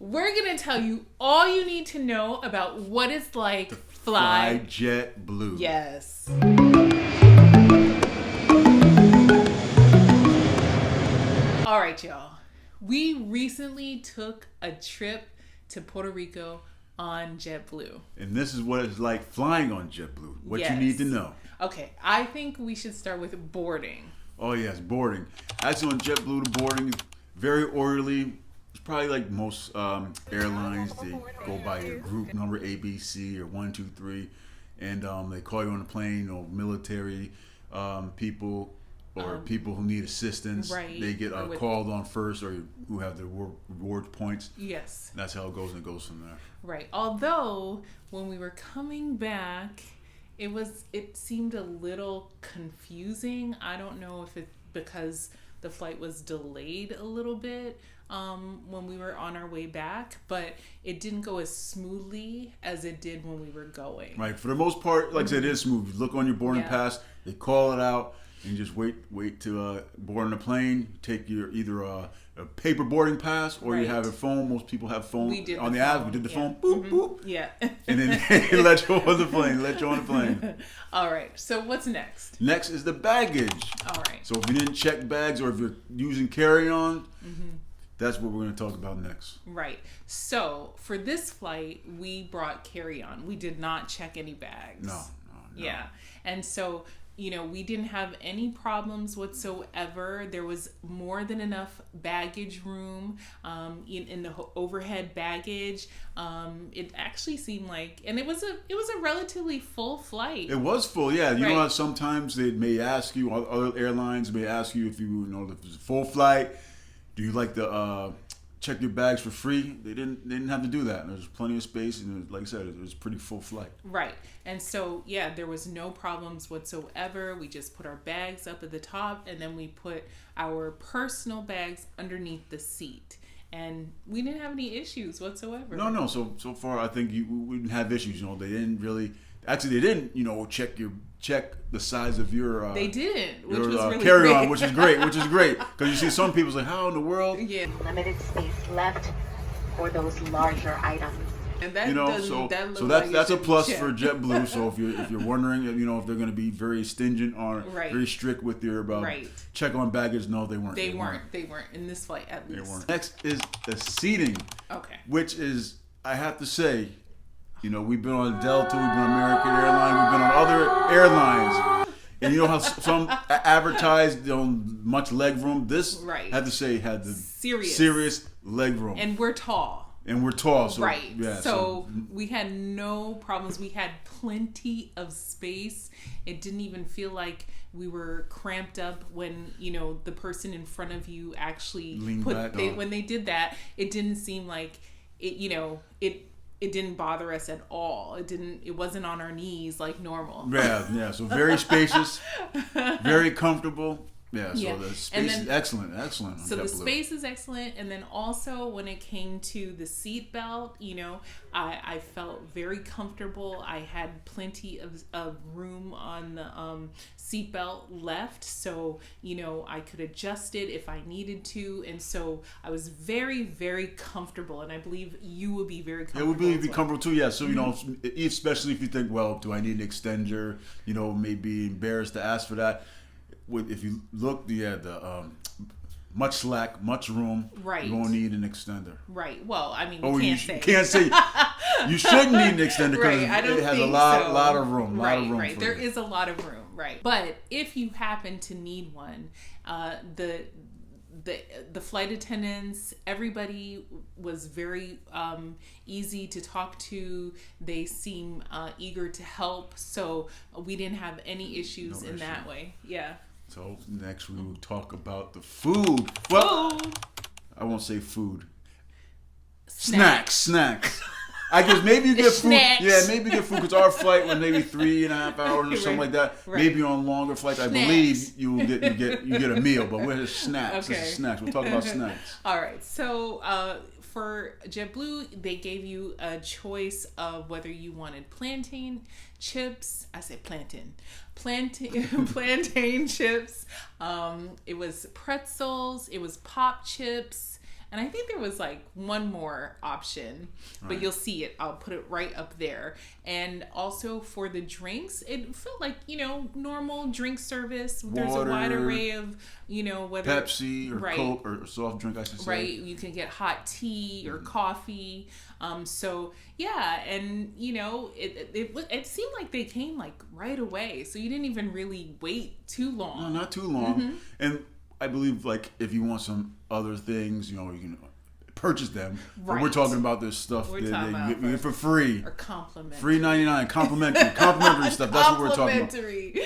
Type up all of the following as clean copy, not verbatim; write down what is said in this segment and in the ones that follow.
we're going to tell you all you need to know about what it's like to fly JetBlue. Yes. All right, y'all. We recently took a trip to Puerto Rico on JetBlue. And this is what it's like flying on JetBlue. What Yes. you need to know. Okay, I think we should start with boarding. Oh, yes, boarding. Actually, on JetBlue, the boarding is very orderly. It's probably like most airlines. They go by your group number, A, B, C, or 1, 2, 3. And they call you on the plane, military people or people who need assistance. Right. They get called on first, or who have their reward points. Yes. That's how it goes, and it goes from there. Right. Although, when we were coming back, it seemed a little confusing. I don't know if it's because the flight was delayed a little bit when we were on our way back, but it didn't go as smoothly as it did when we were going. Right. For the most part, like I said, it is smooth. You look on your boarding pass, they call it out, and you just wait to board on the plane. Take your either a paper boarding pass, or you have a phone. Most people have phone. We did on the app. phone. We did the phone. Boop boop. Yeah. And then they let you on the plane. All right. So what's next? Next is the baggage. All right. So if you didn't check bags, or if you're using carry-on, that's what we're going to talk about next. Right. So for this flight, we brought carry-on. We did not check any bags. No. Yeah. And so, we didn't have any problems whatsoever. There was more than enough baggage room in the overhead baggage. It actually seemed like, and it was a relatively full flight. It was full, yeah. You Right. know how sometimes they may ask you, other airlines may ask you if if it's a full flight, do you like to check your bags for free? They didn't have to do that. There's plenty of space, and like I said, it was a pretty full flight. Right. And so, there was no problems whatsoever. We just put our bags up at the top, and then we put our personal bags underneath the seat. And we didn't have any issues whatsoever. No. So far, I think we didn't have issues. They didn't really. Actually, they didn't. Check the size of your. They didn't, which was really carry-on, great. which is great. Because you see some people say, "How in the world?" Yeah. Limited space left for those larger items. And that that's a plus for JetBlue. So if you're wondering, if they're going to be very stingent or very strict with your check on baggage, no, they weren't. They weren't in this flight, at least. They weren't. Next is the seating. Okay. Which is, I have to say, we've been on Delta, we've been on American Airlines, we've been on other airlines. And you know how some advertised much leg room? This, I have to say, had the serious leg room. And we're tall. So, right. Yeah, so we had no problems. We had plenty of space. It didn't even feel like we were cramped up when, the person in front of you actually when they did that, it didn't seem like it, it didn't bother us at all. It wasn't on our knees like normal. Yeah. So very spacious, very comfortable. Yeah, so the space is excellent. So the space is excellent, and then also when it came to the seat belt, I felt very comfortable. I had plenty of room on the seat belt left, so I could adjust it if I needed to, and so I was very, very comfortable, and I believe you would be very comfortable. It would be comfortable too. Yeah, so especially if you think, well, do I need an extender? Maybe embarrassed to ask for that. If you look, the much slack, much room. Right. You won't need an extender. Right. Well, I mean, you can't say you shouldn't need an extender because it has a lot of room. Right. There is a lot of room. Right. But if you happen to need one, the flight attendants, everybody was very easy to talk to. They seem eager to help, so we didn't have any issues in that way. Yeah. So next we will talk about the food. Well, I won't say food. Snacks. I guess maybe you get food. Snacks. Yeah, maybe you get food because our flight was maybe 3.5 hours or something like that. Right. Maybe on longer flights, I believe you get a meal. But we're snacks. Okay. This is snacks. We'll talk about snacks. All right. So for JetBlue, they gave you a choice of whether you wanted plantain chips. I said plantain chips. It was pretzels. It was pop chips. and I think there was like one more option, but Right. you'll see it. I'll put it right up there. And also for the drinks, it felt like, normal drink service. There's a wide Water, array of, whether Pepsi or right. Coke or soft drink, I should say. Right, you can get hot tea or coffee. So yeah, and it seemed like they came like right away, so you didn't even really wait too long. No, not too long. Mm-hmm. And I believe, like, if you want some other things, you can purchase them. But we're Right. talking about this stuff We're that talking you about get for free. Or complimentary. Free 99, complimentary stuff. That's what we're talking about. Complimentary.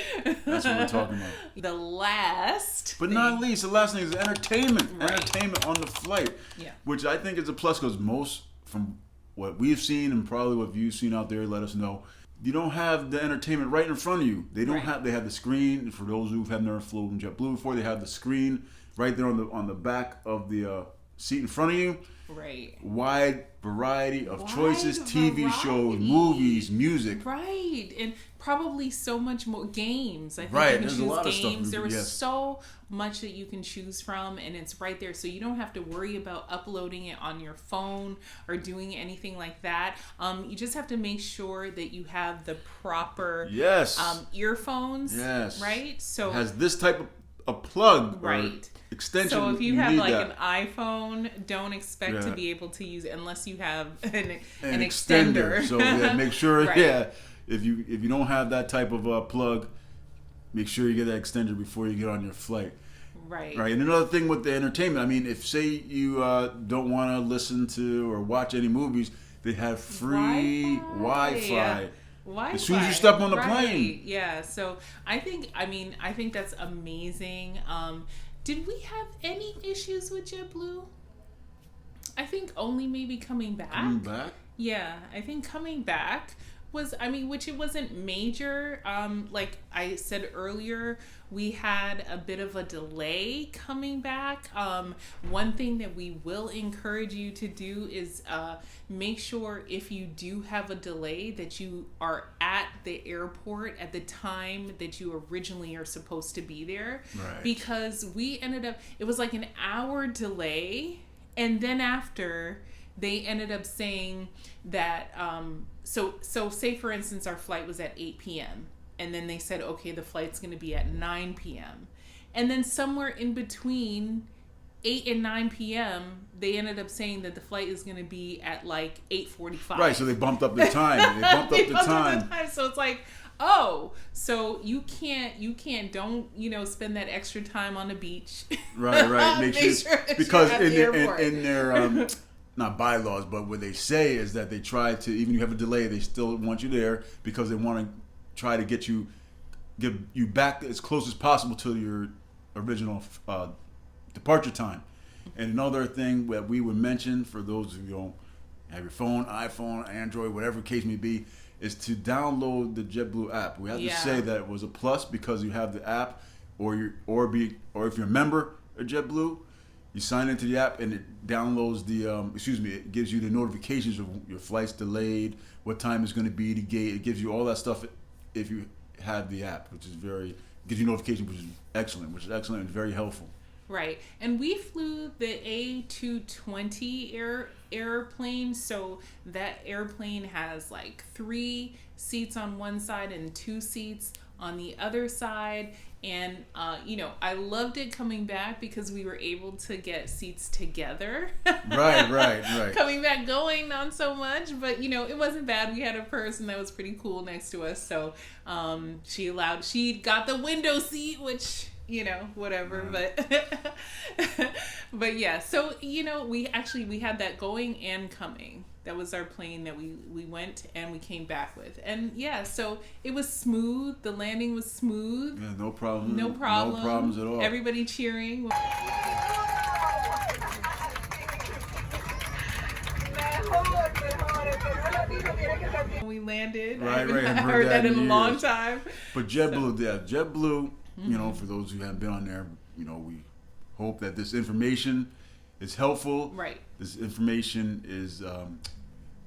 That's what we're talking about. The last, But thing- not least, the last thing is entertainment. Right. Entertainment on the flight. Yeah. Which I think is a plus because most, from what we've seen and probably what you've seen out there, let us know, you don't have the entertainment right in front of you. They don't Right. they have the screen. For those who have never flown JetBlue before, they have the screen right there on the back of the seat in front of you. Right. Wide variety of Wide choices, TV shows, variety. movies, music. Right, and probably so much more games. I think Right, you can there's a choose lot of stuff games. we There could- was yes. so much that you can choose from, and it's right there. So you don't have to worry about uploading it on your phone or doing anything like that. You just have to make sure that you have the proper Yes. earphones. Yes. Right. So It has this type of a plug or Right. extension. So if you have need like that. an iPhone, don't expect to Yeah. be able to use it unless you have an an extender. So yeah, make sure Right. if you don't have that type of plug, make sure you get that extender before you get on your flight. Right. Right. And another thing with the entertainment, I mean, if say you don't want to listen to or watch any movies, they have free Wi-Fi. Yeah. Wi-Fi. As soon as you step on the Right. plane. Yeah. So I think that's amazing. Did we have any issues with JetBlue? I think only maybe coming back. Coming back. Yeah, I think coming back was, which it wasn't major. Like I said earlier, we had a bit of a delay coming back. One thing that we will encourage you to do is make sure if you do have a delay that you are at the airport at the time that you originally are supposed to be there. Right. Because it was like an hour delay, and then after they ended up saying that so say for instance our flight was at 8 p.m. and then they said, okay, the flight's going to be at 9 p.m. and then somewhere in between 8 and 9 p.m. they ended up saying that the flight is going to be at like 8:45. Right. So they bumped up the time. They bumped up the time. So it's like, so you don't spend that extra time on the beach. Right. Make sure that because you're at the airport. in their not bylaws, but what they say is that they try to, even if you have a delay, they still want you there because they want to try to get you back as close as possible to your original departure time. And another thing that we would mention for those who don't have your phone, iPhone, Android, whatever case may be, is to download the JetBlue app. We have to say that it was a plus because you have the app, or if you're a member of JetBlue, you sign into the app and it downloads it gives you the notifications of your flight's delayed, what time it's going to be, the gate. It gives you all that stuff if you have the app, which is gives you notifications, which is excellent and very helpful. Right. And we flew the A220 airplane. So that airplane has like 3 seats on one side and 2 seats on the other side. And, I loved it coming back because we were able to get seats together. Right. Coming back going, not so much, but, it wasn't bad. We had a person that was pretty cool next to us. So she got the window seat, which, whatever. But yeah, so, we had that going and coming. That was our plane that we went and we came back with. And yeah, so it was smooth. The landing was smooth. Yeah, no problem. No problem. No problems at all. Everybody cheering. When we landed. Right, I haven't I've heard that in a long years. time. But JetBlue, for those who haven't been on there, we hope that this information is helpful. Right. This information is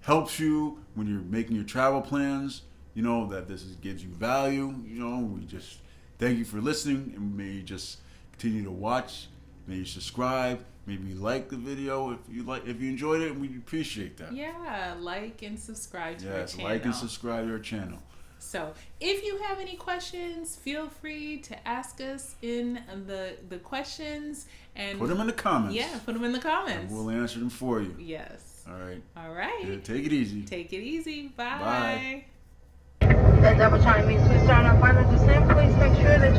helps you when you're making your travel plans. That gives you value. We just thank you for listening, and may you just continue to watch. May you subscribe. Maybe like the video if you enjoyed it, we appreciate that. Yeah, like and subscribe to our Yes, channel. like and subscribe to our channel. So, if you have any questions, feel free to ask us in the questions and Put them in the comments. Yeah, put them in the comments. And we'll answer them for you. Yes. All right. All right. Yeah, take it easy. Take it easy. Bye. That double chime means please turn on final descent. Please make sure that